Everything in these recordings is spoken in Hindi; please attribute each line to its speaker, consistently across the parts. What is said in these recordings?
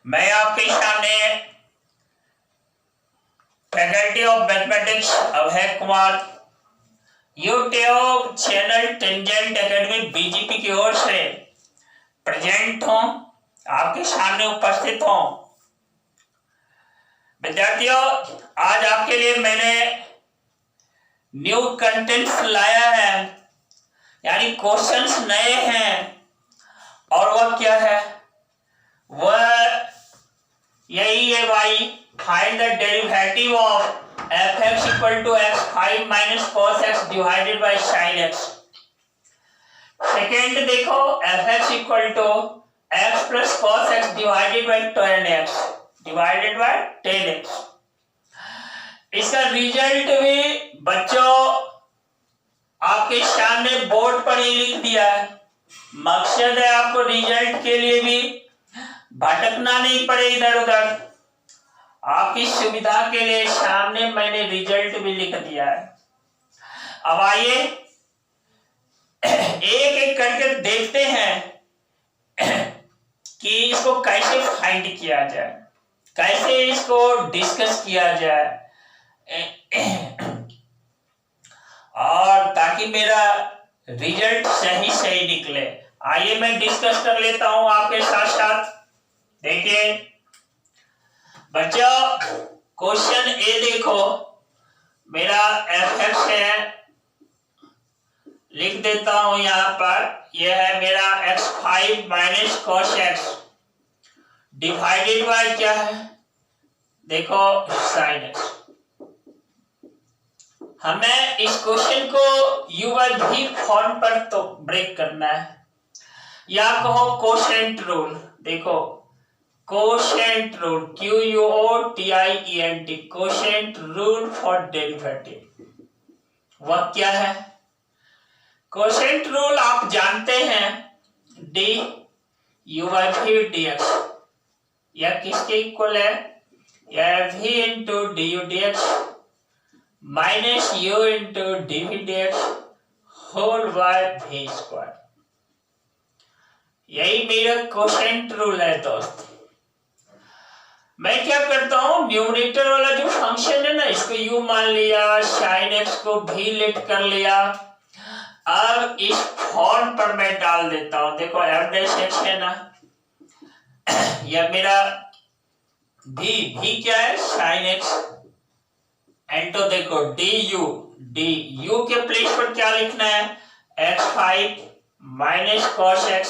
Speaker 1: मैं आपके सामने faculty of mathematics Abhay Kumar YouTube channel tangent academy BGP की ओर से प्रेजेंट हूं, आपके सामने उपस्थित हूं। विद्यार्थियों, आज आपके लिए मैंने न्यू कंटेंट्स लाया है, यानी क्वेश्चंस नए हैं। और वह क्या है? वह यही है भाई, find the derivative of f(x) = x5 - cos x divided by sin x। Second देखो, f(x) = x plus cos x divided by tan x divided by tan x। इसका रिजल्ट भी बच्चों आपके सामने बोर्ड पर ही लिख दिया है। मकसद है आपको रिजल्ट के लिए भी भटकना नहीं पड़े इधर उधर। आपकी सुविधा के लिए सामने मैंने रिजल्ट भी लिख दिया है। अब आइए एक एक करके देखते हैं कि इसको कैसे फाइंड किया जाए, कैसे इसको डिस्कस किया जाए, और ताकि मेरा रिजल्ट सही निकले। आइए मैं डिस्कस कर लेता हूं आपके साथ साथ। देखिए बच्चों, क्वेश्चन ए देखो, मेरा f(x) है, लिख देता हूं यहां पर। यह है मेरा x5 - cos x divided by क्या है, देखो sin x। हमें इस क्वेश्चन को u/v फॉर्म पर तो ब्रेक करना है, या कहो कोशेंट रूल। देखो quotient rule, QUOTIENT, quotient rule for derivative. वह क्या है? कोशेंट रूल आप जानते हैं, du/v dx। यह किसके इक्वल है? यह v × du dx minus u × dv dx whole by v²। यही मेरा कोशेंट रूल है दोस्त। मैं क्या करता हूं, न्यूमरेटर वाला जो फंक्शन है ना, इसको u मान लिया, sin x को v लेट कर लिया। अब इस फॉर्म पर मैं डाल देता हूं। देखो f(x) है ना, यह मेरा v क्या है? sin x। एंड तो देखो du के प्लेस पर क्या लिखना है? x5 - cos x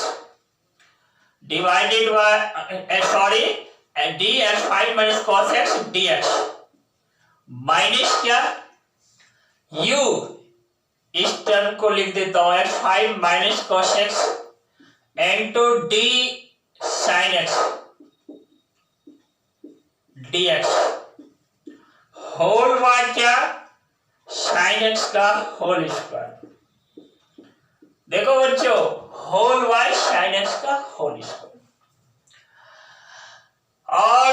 Speaker 1: divided by dx5 - cos x dx minus क्या, u, इस टर्म को लिख देता हूं x5 - cos x into d sin x dx whole by क्या, sin x का होल स्क्वायर। देखो बच्चों, होल बाय sin x का होल स्क्वायर। और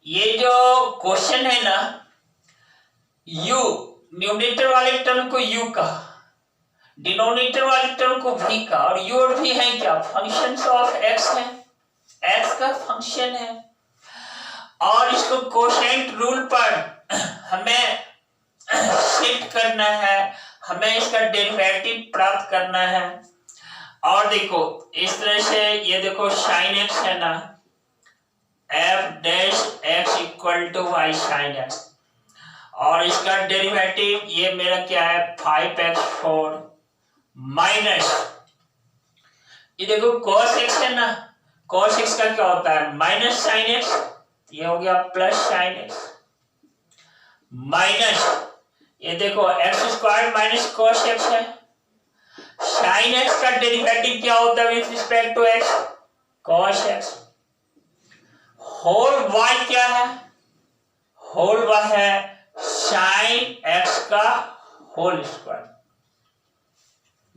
Speaker 1: ये जो क्वेश्चन है ना, u, न्यूमरेटर वाले टर्म को u का, डिनोमिनेटर वाले टर्म को v का, और u और v है क्या? फंक्शंस ऑफ x है, x का फंक्शन है। और इसको कोशेंट रूल पर हमें सेट करना है, हमें इसका डेरिवेटिव प्राप्त करना है। और देखो इस तरह से, ये देखो sin x है ना, f(x) = y sin x, और इसका डेरिवेटिव ये मेरा क्या है? 5x4 माइनस, ये देखो cos x है ना, cos x का क्या होता है? माइनस sin x, ये हो गया प्लस sin x, माइनस ये देखो x² - cos x है। sin x का डेरिवेटिव क्या होता है with respect to x? cos x। Whole y क्या है? होल y है sin x का होल स्क्वायर।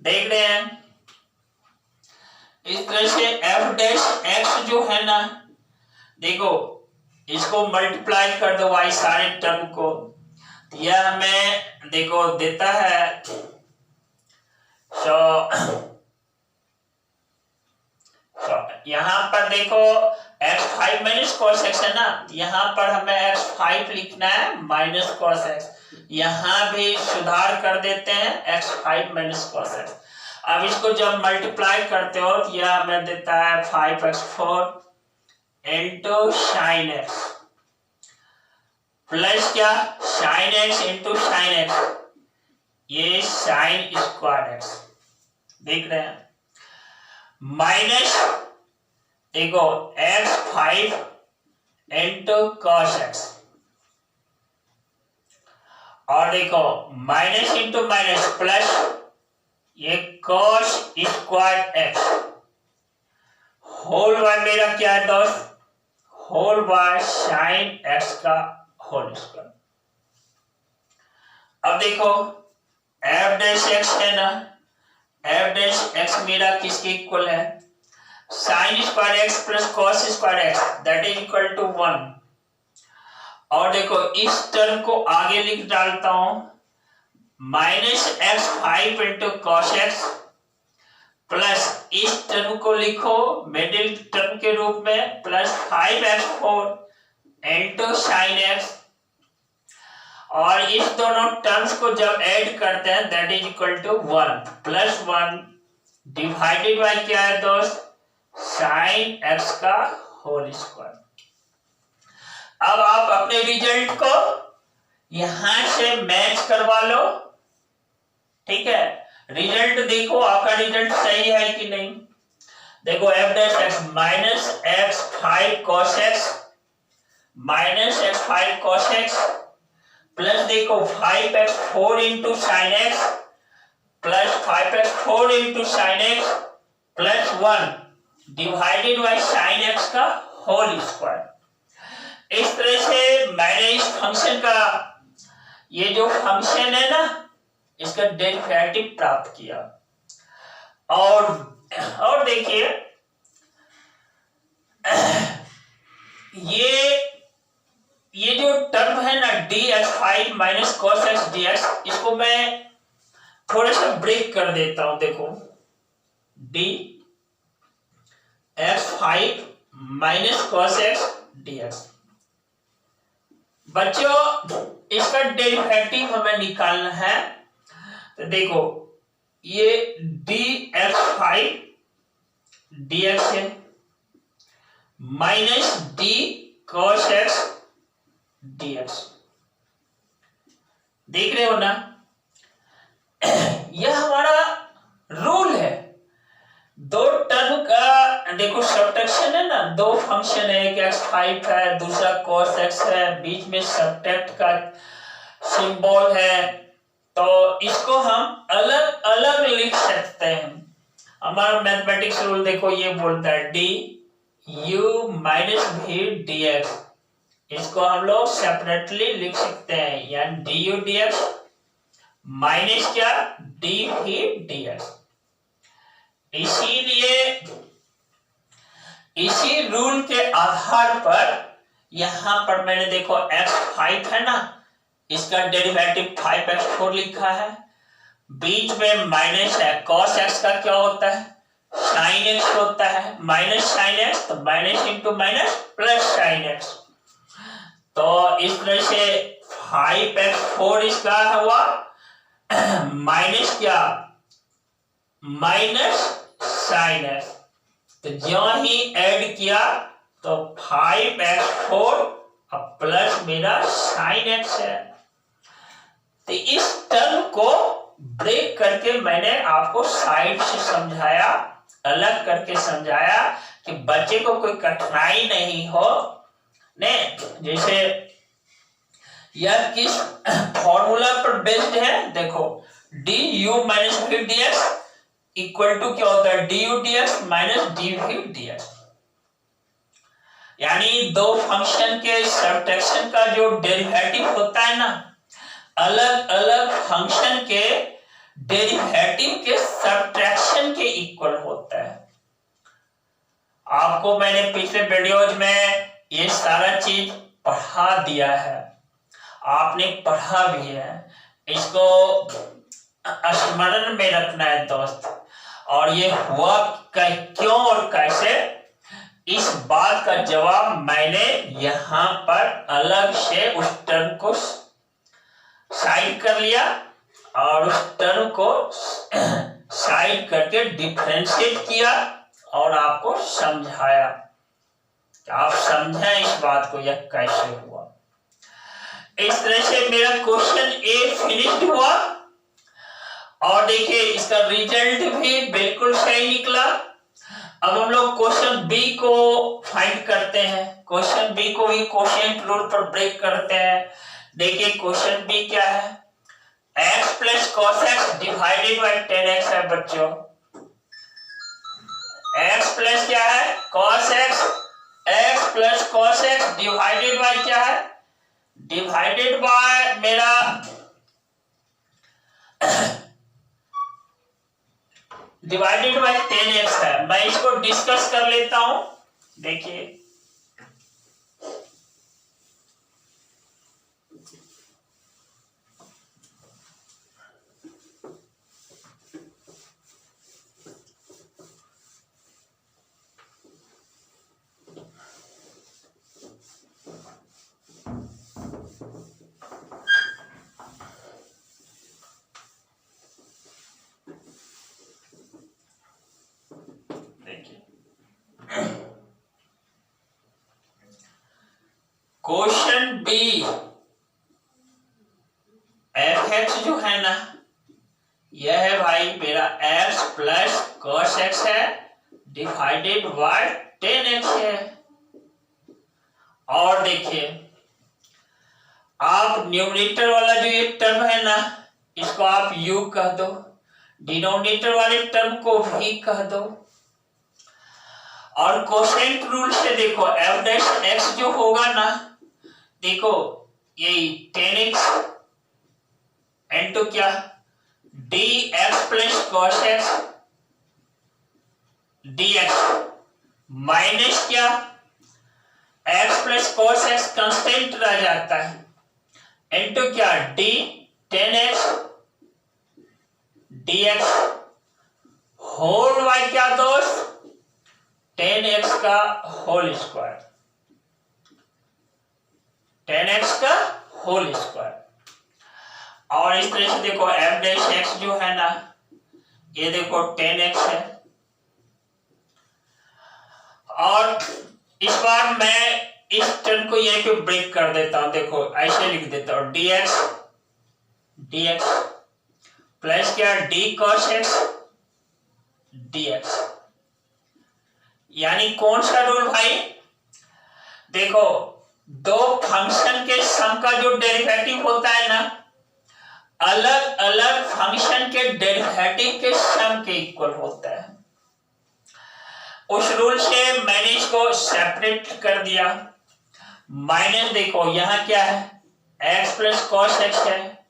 Speaker 1: देख रहे हैं, इस तरह से f(x) जो है ना, देखो इसको मल्टीप्लाई कर दो y सारे टर्म को, यह हमें देखो देता है तो यहाँ पर देखो x5 माइनस cos x है ना, यहाँ पर हमें x5 लिखना है माइनस cos x, यहाँ भी सुधार कर देते हैं x5 माइनस cos x। अब इसको जब मल्टीप्लाई करते हो तो यह हमें देता है 5x4 into sine x plus क्या sine x into sine x, ये साइन स्क्वायर एक्स, देख रहे हैं, माइनस देखो x5 इंटू cos x, और देखो माइनस इंटू माइनस प्लस ये cos square x whole by मेरा क्या है दोस्त, होल बाय साइन x का होल स्क्वायर। अब देखो f डैश x है ना, f डैश x मेरा किसके इक्वल है, sine square x plus cos square x that is equal to 1। और देखो इस टर्म को आगे लिख डालता हूं, minus x5 into cos x plus इस टर्म को लिखो मिडिल टर्म के रूप में plus 5x4 into sign x, और इस दोनों टर्म्स को जब ऐड करते हैं that is equal to 1 plus 1 divided by क्या है दोस्त, साइन x का होल स्क्वायर। अब आप अपने रिजल्ट को यहां से मैच करवा लो, ठीक है, रिजल्ट देखो आपका रिजल्ट सही है कि नहीं। देखो f dash x minus x5 cos x minus x5 cos x plus देखो 5x4 into sign x plus 5x4 into sign x plus 1 divided bye sine x का होल स्क्वायर। इस तरह से मैंने इस फंक्शन का, ये जो फंक्शन है ना, इसका डेरिवेटिव प्राप्त किया। और देखिए ये जो टर्म है ना dx5 minus cos x dx, इसको मैं थोड़ा सा ब्रेक कर देता हूं। देखो dx5 minus cos x dx, बच्चों इसका डेरिवेटिव हमें निकालना है। तो देखो ये dx5 dx है minus d cos x dx, देख रहे हो ना, यह हमारा रूल है। दो टर्म का देखो सब्ट्रैक्शन है ना, दो फंक्शन है, एक x5 है दूसरा cos x है, बीच में सब्ट्रैक्ट का सिंबल है, तो इसको हम अलग अलग लिख सकते हैं। हमारा मैथमेटिक्स रूल देखो ये बोलता है डी यू माइनस भी डी एक्स, इसको हम लोग सेपरेटली लिख सकते हैं, यानी D U D X minus क्या डी भी डी एक्स। इसीलिए इसी रूल के आधार पर यहां पर मैंने देखो x5 है ना, इसका डेरिवेटिव 5x4 लिखा है, बीच में माइनस है, cos x का क्या होता है sin x होता है, माइनस sin x तो minus into minus plus sin x, तो इस तरह से 5x4 इसका हुआ माइनस क्या माइनस sin x, तो जो ही ऐड किया तो 5x4 अब प्लस मेरा sin x है। तो इस टर्म को ब्रेक करके मैंने आपको साइड से समझाया, अलग करके समझाया कि बच्चे को कोई कठिनाई नहीं हो ने। जैसे यह किस फॉर्मूला पर बेस्ड है, देखो D U minus V D X equal to क्या होता है D U D X minus D V D X, यानी दो फंक्शन के सब्ट्रैक्शन का जो डेरिवेटिव होता है ना, अलग अलग फंक्शन के डेरिवेटिव के सब्ट्रैक्शन के इक्वल होता है। आपको मैंने पिछले वीडियोज में ये सारा चीज पढ़ा दिया है, आपने पढ़ा भी है, इसको स्मरण में रखना है दोस्त। और ये हुआ क्यों और कैसे, इस बात का जवाब मैंने यहां पर अलग से उस टर्म को साइड कर लिया और उस टर्म को साइड करके डिफरेंशिएट किया और आपको समझाया। आप समझें इस बात को यह कैसे हुआ। इस तरह से मेरा क्वेश्चन ए फिनिश्ड हुआ और देखिए इसका रिजल्ट भी बिल्कुल सही निकला। अब हम लोग क्वेश्चन बी को फाइंड करते हैं। क्वेश्चन बी को भी क्वोशिएंट रूल पर ब्रेक करते हैं। देखिए क्वेश्चन बी क्या है, x plus cos x divided by 10x है बच्चों। x प्लस क्या है, cos x, x plus cos x divided by क्या है, डिवाइडेड बाय मेरा डिवाइडेड बाय 10x है। मैं इसको डिस्कस कर लेता हूं। देखिए क्वेश्चन बी एफ एक्स जो है ना, यह है भाई मेरा एक्स प्लस कॉस एक्स है डिवाइडेड बाय 10x है। और देखिए आप न्यूमरेटर वाला जो ये टर्म है ना, इसको आप u कह दो, डिनोमिनेटर वाले टर्म को v कह दो। और कोसेंट रूल से देखो f डैश x जो होगा ना, देखो यही 10x इनटू क्या dx plus cos x dx minus क्या x plus cos x constant रह जाता है इनटू क्या d 10x dx whole by क्या दोस्त 10x का होल स्क्वायर, 10x का होल स्क्वायर। और इस तरह से देखो f डैश x जो है ना, ये देखो 10x है। और इस बार मैं इस टर्म को यहीं पे ब्रेक कर देता हूं। देखो ऐसे लिख देता हूं dx प्लस क्या d cos x dx। यानी कौन सा रूल भाई, देखो दो फंक्शन के सम का जो डेरिवेटिव होता है ना, अलग अलग फंक्शन के डेरिवेटिव के सम के इक्वल होता है। उस रूल से मैंने इसको सेपरेट कर दिया। माइनस देखो यहां क्या है x प्लस कॉस एक्स है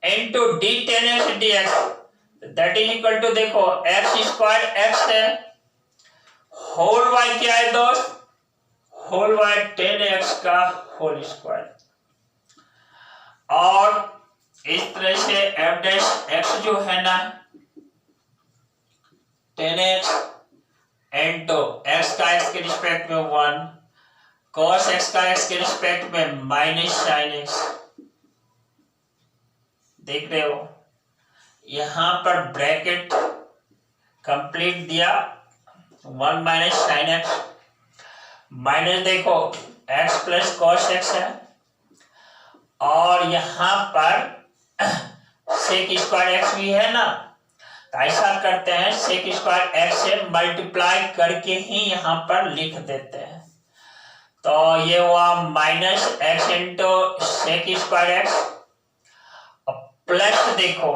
Speaker 1: into d 10x dx that is equal to देखो x स्क्वायर x है होल बाय क्या है दोस्त, होल बाय 10x का होल स्क्वायर। और इस तरह से f डैश x जो है ना 10x इनटू x का x के रिस्पेक्ट में 1 cos x का x के रिस्पेक्ट में माइनस sin x। देख रहे हो यहां पर ब्रैकेट कंप्लीट दिया 1 माइनस sin x माइनस देखो x प्लस कॉस एक्स है और यहां पर sec स्क्वायर x भी है ना, तो ऐसा करते हैं sec स्क्वायर x से मल्टीप्लाई करके ही यहां पर लिख देते हैं। तो ये हुआ minus x into sec square x plus देखो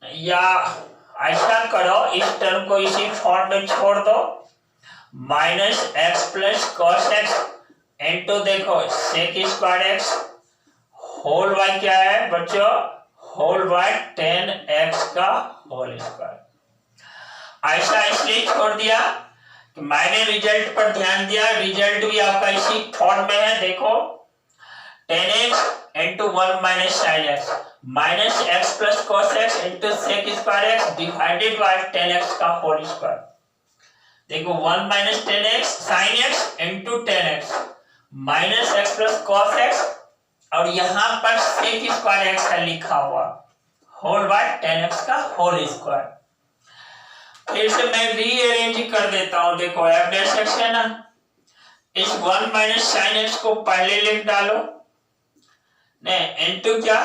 Speaker 1: या ऐसा करो इस टर्म को इसी फॉर्म में छोड़ दो minus x plus cos x into देखो sec square x whole by क्या है बच्चों, होल बाय 10x का होल स्क्वायर। ऐसा इसलिए छोड़ दिया कि मैंने रिजल्ट पर ध्यान दिया, रिजल्ट भी आपका इसी फॉर्म में है। देखो 10x into 1 minus sin x minus x plus cos x into sec square x divided by 10x का होल स्क्वायर। देखो 1 minus 10x sin x into 10x minus x plus cos x और यहाँ पर sec square x है लिखा हुआ होल बाय 10x का होल स्क्वायर। फिर से मैं रीअरेंज कर देता हूं। देखो f डैश x है ना, इस 1 माइनस साइन एक्स को पहले लिख डालो ने इनटू क्या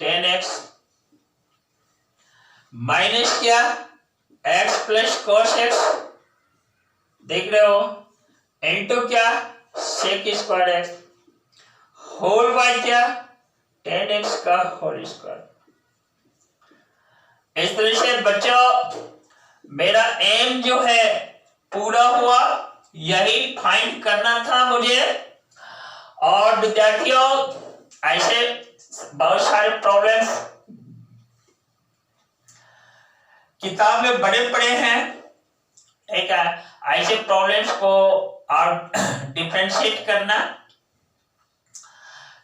Speaker 1: 10x माइनस क्या x प्लस cos x देख रहे हो इनटू क्या sec square x whole by क्या 10x का होल स्क्वायर। इस तरह से बच्चों मेरा एम जो है पूरा हुआ, यही फाइंड करना था मुझे। और विद्यार्थियों ऐसे बहुत सारे प्रॉब्लम्स किताब में बड़े पड़े हैं, ठीक है। ऐसे प्रॉब्लम्स को और डिफरेंशिएट करना,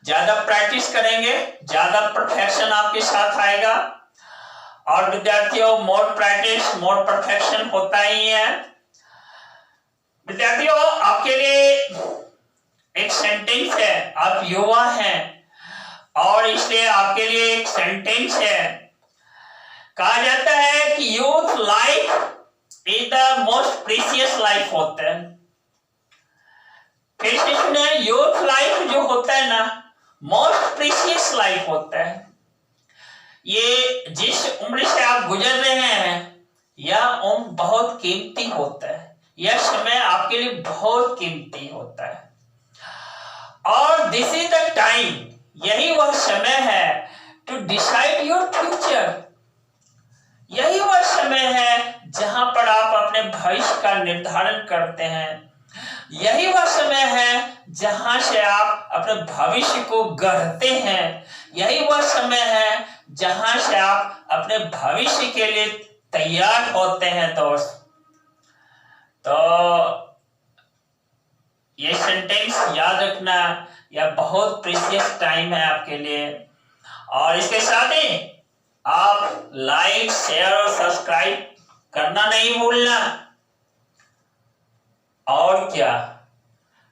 Speaker 1: ज्यादा प्रैक्टिस करेंगे ज्यादा परफेक्शन आपके साथ आएगा। और विद्यार्थियों मोर प्रैक्टिस मोर परफेक्शन होता ही है। विद्यार्थियों आपके लिए एक सेंटेंस है, आप युवा हैं और इसलिए आपके लिए एक सेंटेंस है। कहा जाता है कि youth life is the most precious life होता है। फिर से सुने, यूथ लाइफ जो होता है ना मोस्ट प्रीशियस लाइफ होता है। ये जिस उम्र से आप गुजर रहे हैं यह उम्र बहुत कीमती होता है, यह समय आपके लिए बहुत कीमती होता है। और दिस इज द टाइम, यही वह समय है टू डिसाइड योर फ्यूचर। यही वह समय है जहां पर आप अपने भविष्य का निर्धारण करते हैं। यही वह समय है जहां से आप अपने भविष्य को गढ़ते हैं। यही वह समय है जहां से आप अपने भविष्य के लिए तैयार होते हैं दोस्त। तो ये सेंटेंस याद रखना, यह बहुत प्रीशियस टाइम है आपके लिए। और इसके साथ ही आप लाइक शेयर और सब्सक्राइब करना नहीं भूलना। और क्या,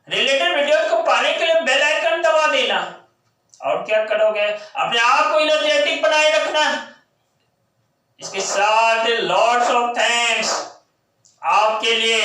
Speaker 1: रिलेटेड वीडियोस को पाने के लिए बेल आइकन दबा देना। और क्या करोगे, अपने आप को एनर्जेटिक बनाए रखना। इसके साथ लॉट्स ऑफ थैंक्स आपके लिए।